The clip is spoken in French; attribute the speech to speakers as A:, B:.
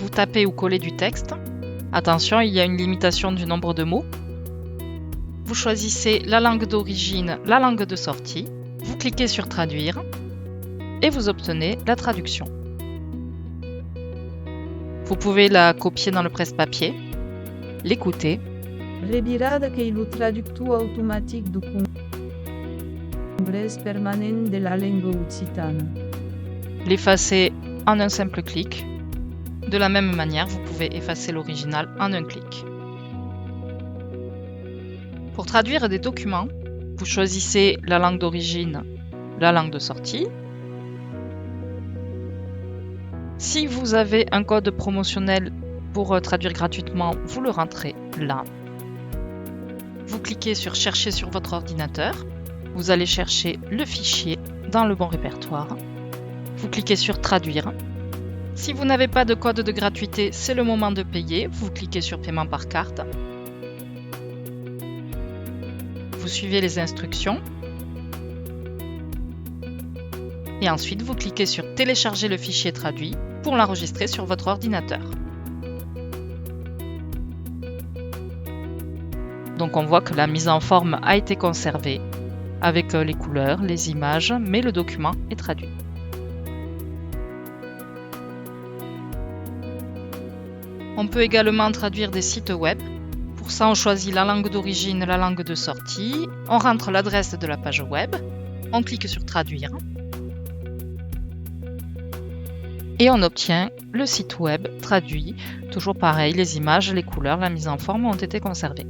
A: vous tapez ou collez du texte. Attention, il y a une limitation du nombre de mots. Vous choisissez la langue d'origine, la langue de sortie. Vous cliquez sur Traduire et vous obtenez la traduction. Vous pouvez la copier dans le presse-papier, l'écouter.
B: Revirada que il traductor automatique du congrès permanent de la langue occitane.
A: L'effacer en un simple clic. De la même manière, vous pouvez effacer l'original en un clic. Pour traduire des documents, vous choisissez la langue d'origine, la langue de sortie. Si vous avez un code promotionnel pour traduire gratuitement, vous le rentrez là. Vous cliquez sur Chercher sur votre ordinateur. Vous allez chercher le fichier dans le bon répertoire. Vous cliquez sur Traduire. Si vous n'avez pas de code de gratuité, c'est le moment de payer. Vous cliquez sur Paiement par carte. Vous suivez les instructions. Et ensuite, vous cliquez sur Télécharger le fichier traduit pour l'enregistrer sur votre ordinateur. Donc on voit que la mise en forme a été conservée avec les couleurs, les images, mais le document est traduit. On peut également traduire des sites web. Pour ça, on choisit la langue d'origine, la langue de sortie. On rentre l'adresse de la page web. On clique sur Traduire. Et on obtient le site web traduit. Toujours pareil, les images, les couleurs, la mise en forme ont été conservées.